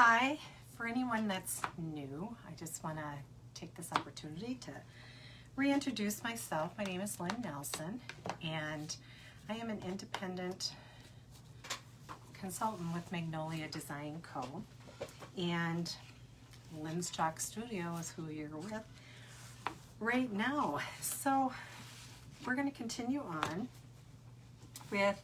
Hi, for anyone that's new, I just want to take this opportunity to reintroduce myself. My name is Lynn Nelson, and I am an independent consultant with Magnolia Design Co. And Lynn's Chalk Studio is who you're with right now. So we're going to continue on with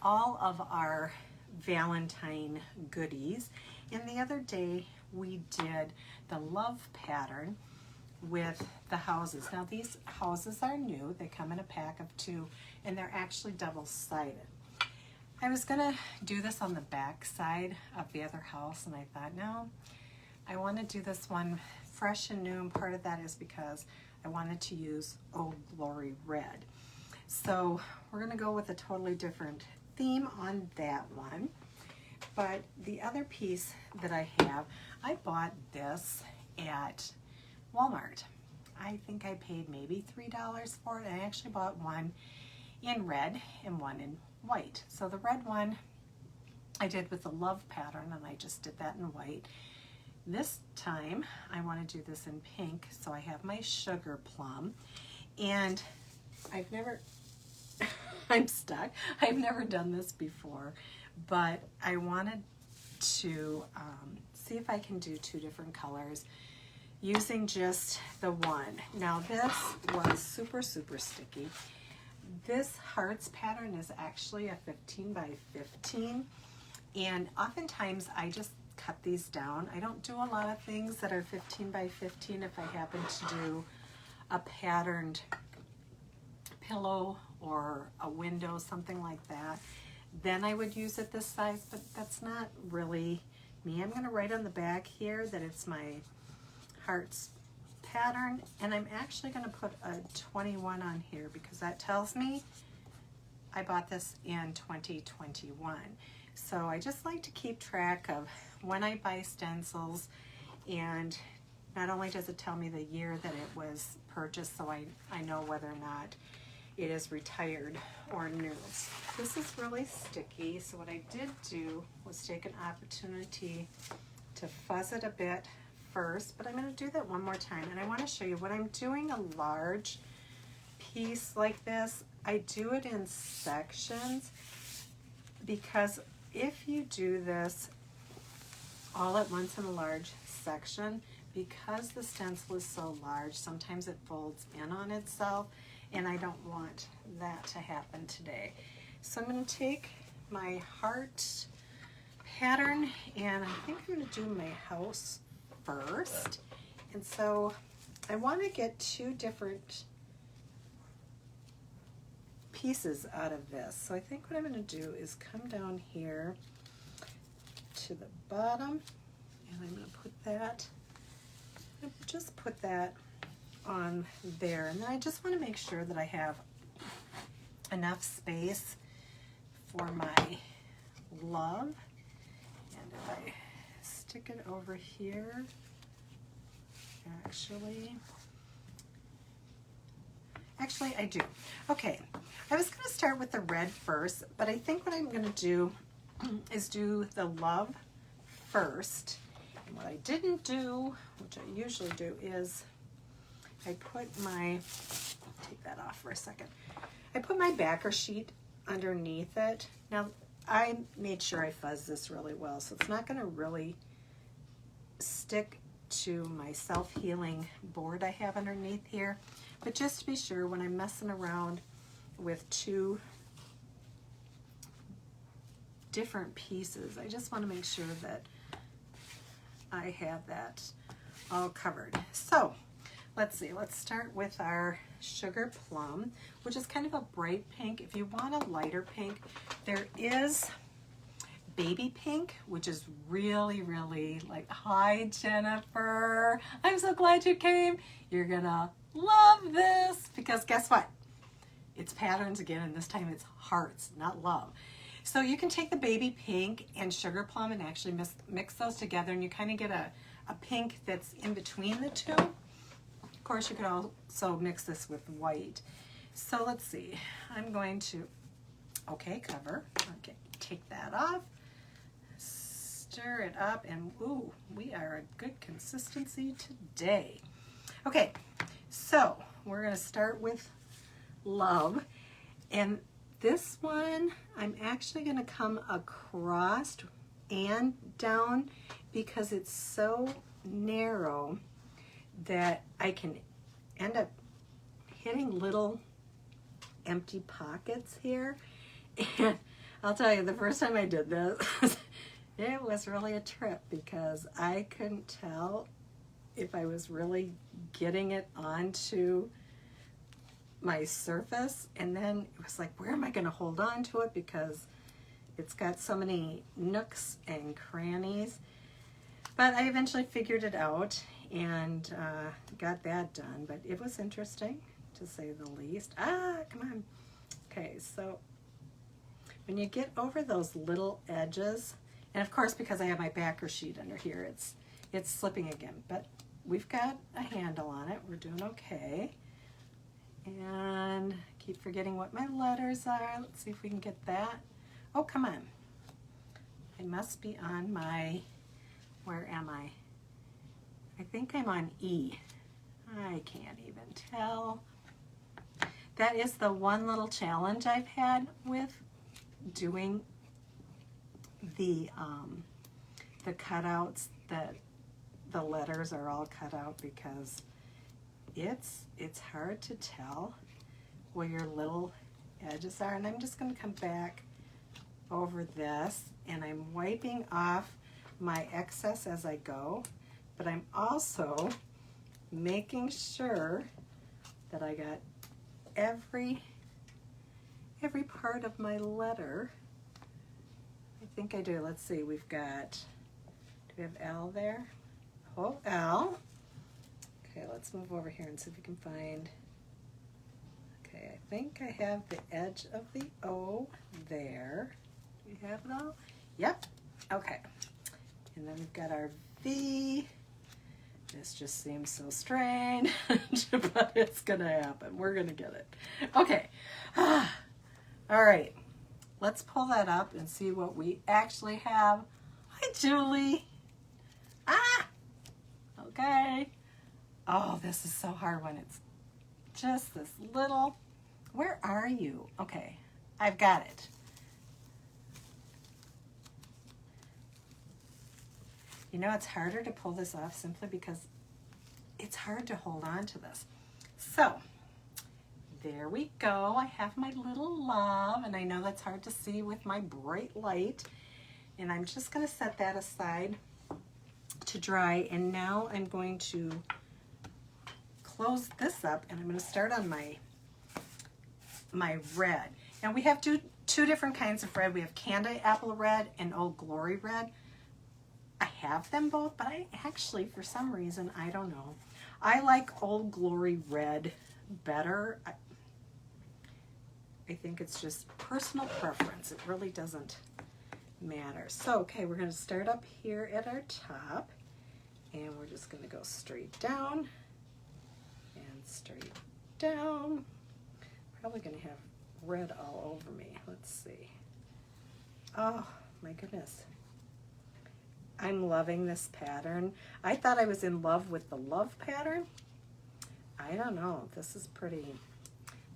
all of our Valentine goodies. And the other day we did the love pattern with the houses. Now these houses are new. They come in a pack of 2 and they're actually double-sided. I was gonna do this on the back side of the other house, and I thought, no, I want to do this one fresh and new, and part of that is because I wanted to use Old Glory Red. So we're gonna go with a totally different theme on that one. But the other piece that I have, I bought this at Walmart. I think I paid maybe $3 for it. I actually bought one in red and one in white. So the red one I did with the love pattern, and I just did that in white. This time I want to do this in pink, so I have my sugar plum, and I've never I'm stuck. I've never done this before, but I wanted to see if I can do 2 different colors using just the one. Now this was super sticky. This hearts pattern is actually a 15 by 15, and oftentimes I just cut these down. I don't do a lot of things that are 15 by 15 if I happen to do a patterned pillow or a window, something like that. Then I would use it this size, but that's not really me. I'm going to write on the back here that it's my hearts pattern, and I'm actually going to put a 21 on here because that tells me I bought this in 2021. So I just like to keep track of when I buy stencils, and not only does it tell me the year that it was purchased, so I know whether or not it is retired or new. This is really sticky, so what I did do was take an opportunity to fuzz it a bit first, but I'm going to do that one more time, and I want to show you when I'm doing a large piece like this, I do it in sections, because if you do this all at once in a large section, because the stencil is so large, sometimes it folds in on itself, and I don't want that to happen today. So I'm going to take my heart pattern, and I think I'm going to do my house first. And so I want to get 2 different pieces out of this. So I think what I'm going to do is come down here to the bottom, and I'm going to put that, just put that on there, and then I just want to make sure that I have enough space for my love. And if I stick it over here, actually I do. Okay, I was going to start with the red first, but I think what I'm going to do is do the love first. And what I didn't do, which I usually do, is I put my, take that off for a second, I put my backer sheet underneath it. Now I made sure I fuzzed this really well, so it's not going to really stick to my self-healing board I have underneath here, but just to be sure, when I'm messing around with 2 different pieces, I just want to make sure that I have that all covered. So let's see, let's start with our sugar plum, which is kind of a bright pink. If you want a lighter pink, there is baby pink, which is really like, hi Jennifer, I'm so glad you came. You're gonna love this, because guess what? It's patterns again, and this time it's hearts, not love. So you can take the baby pink and sugar plum and actually mix those together, and you kind of get a pink that's in between the 2. Of course, you could also mix this with white. So let's see, I'm going to, okay, cover, okay, take that off, stir it up, and ooh, we are a good consistency today. Okay, so we're going to start with Love, and this one I'm actually going to come across and down because it's so narrow that I can end up hitting little empty pockets here. And I'll tell you, the first time I did this, it was really a trip because I couldn't tell if I was really getting it onto my surface. And then it was like, where am I going to hold on to it? Because it's got so many nooks and crannies. But I eventually figured it out and got that done. But it was interesting, to say the least. Come on. Okay, so when you get over those little edges, and of course because I have my backer sheet under here, it's slipping again, but we've got a handle on it. We're doing okay. And keep forgetting what my letters are. Let's see if we can get that. Oh, come on. I must be on my, where am I? I think I'm on E. I can't even tell. That is the one little challenge I've had with doing the cutouts, that the letters are all cut out, because it's hard to tell where your little edges are. And I'm just going to come back over this, and I'm wiping off my excess as I go, but I'm also making sure that I got every part of my letter. I think I do. Let's see, we've got, do we have L there? Oh, L. Okay, let's move over here and see if we can find, okay, I think I have the edge of the O there. Do we have it all? Yep, okay. And then we've got our V. This just seems so strange, but it's gonna happen. We're gonna get it. Okay. All right. Let's pull that up and see what we actually have. Hi, Julie. Okay. Oh, this is so hard when it's just this little. Where are you? Okay, I've got it. You know, it's harder to pull this off simply because it's hard to hold on to this. So, there we go. I have my little love, and I know that's hard to see with my bright light. And I'm just going to set that aside to dry. And now I'm going to close this up, and I'm going to start on my red. And we have two different kinds of red. We have Candy Apple Red and Old Glory Red. I have them both, but I actually, for some reason, I don't know, I like Old Glory Red better. I think it's just personal preference. It really doesn't matter. So, okay, we're going to start up here at our top, and we're just going to go straight down and straight down. Probably going to have red all over me. Let's see. Oh, my goodness. I'm loving this pattern. I thought I was in love with the Love pattern. I don't know. This is pretty,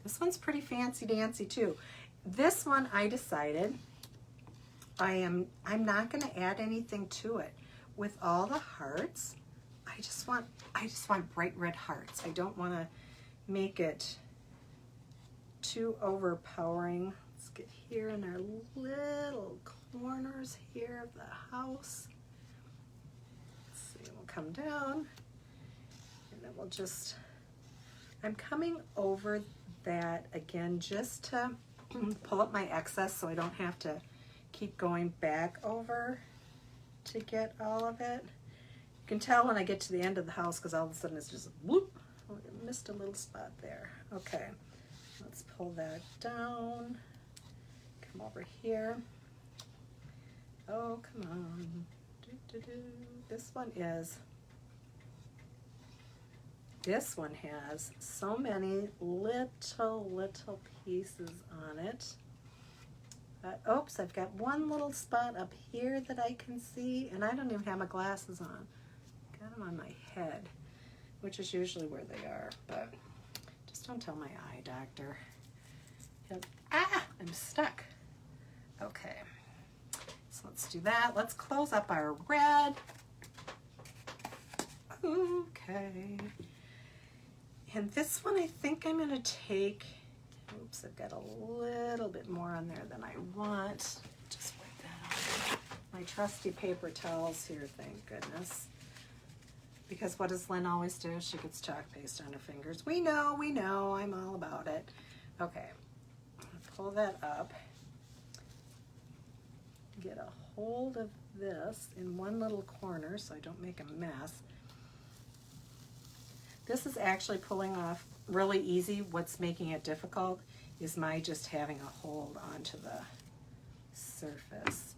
this one's pretty fancy dancy too. This one I decided I'm not going to add anything to it. With all the hearts, I just want bright red hearts. I don't want to make it too overpowering. Let's get here in our little corners here of the house. Let's see, we'll come down, and then we'll just, I'm coming over that again just to pull up my excess so I don't have to keep going back over to get all of it. You can tell when I get to the end of the house because all of a sudden it's just whoop, oh, I missed a little spot there. Okay, let's pull that down, come over here. Oh, come on. This one has so many little pieces on it. But oops, I've got one little spot up here that I can see, and I don't even have my glasses on. Got them on my head, which is usually where they are, but just don't tell my eye doctor. Ah, I'm stuck. Okay, so let's do that. Let's close up our red. Okay. And this one I think I'm going to take, oops, I've got a little bit more on there than I want. Just wipe that off. My trusty paper towels here, thank goodness. Because what does Lynn always do? She gets chalk paste on her fingers. We know, I'm all about it. Okay, pull that up. Get a hold of this in one little corner so I don't make a mess. This is actually pulling off really easy. What's making it difficult is my just having a hold onto the surface.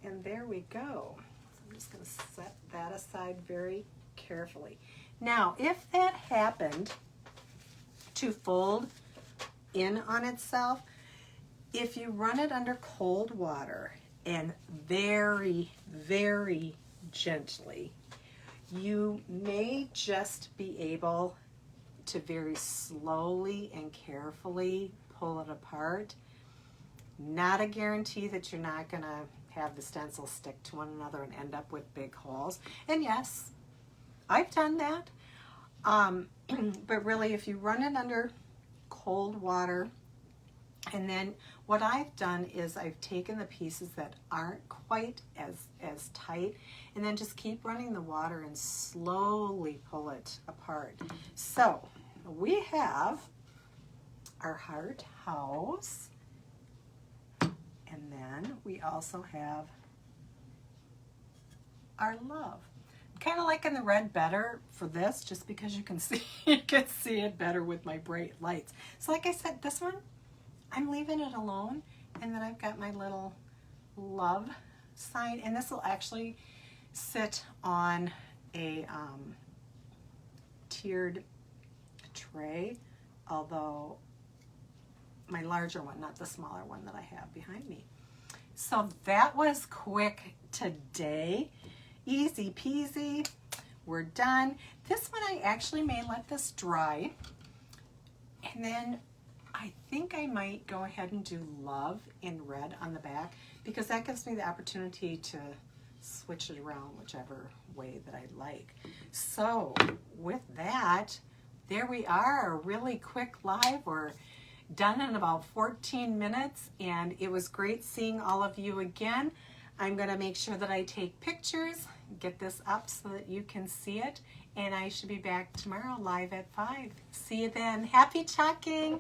And there we go. So I'm just going to set that aside very carefully. Now, if that happened to fold in on itself, if you run it under cold water and very, very gently, you may just be able to very slowly and carefully pull it apart. Not a guarantee that you're not going to have the stencil stick to one another and end up with big holes. And yes, I've done that. But really, if you run it under cold water, and then what I've done is I've taken the pieces that aren't quite as tight and then just keep running the water and slowly pull it apart. So we have our heart house, and then we also have our love. I'm kind of liking the red better for this just because you can see it better with my bright lights. So like I said, this one I'm leaving it alone, and then I've got my little love sign, and this will actually sit on a tiered tray, although my larger one, not the smaller one that I have behind me. So that was quick today. Easy peasy. We're done. This one I actually may let this dry, and then I think I might go ahead and do love in red on the back, because that gives me the opportunity to switch it around whichever way that I like. So with that, there we are, a really quick live. We're done in about 14 minutes, and it was great seeing all of you again. I'm going to make sure that I take pictures, get this up so that you can see it, and I should be back tomorrow live at 5. See you then. Happy chalking!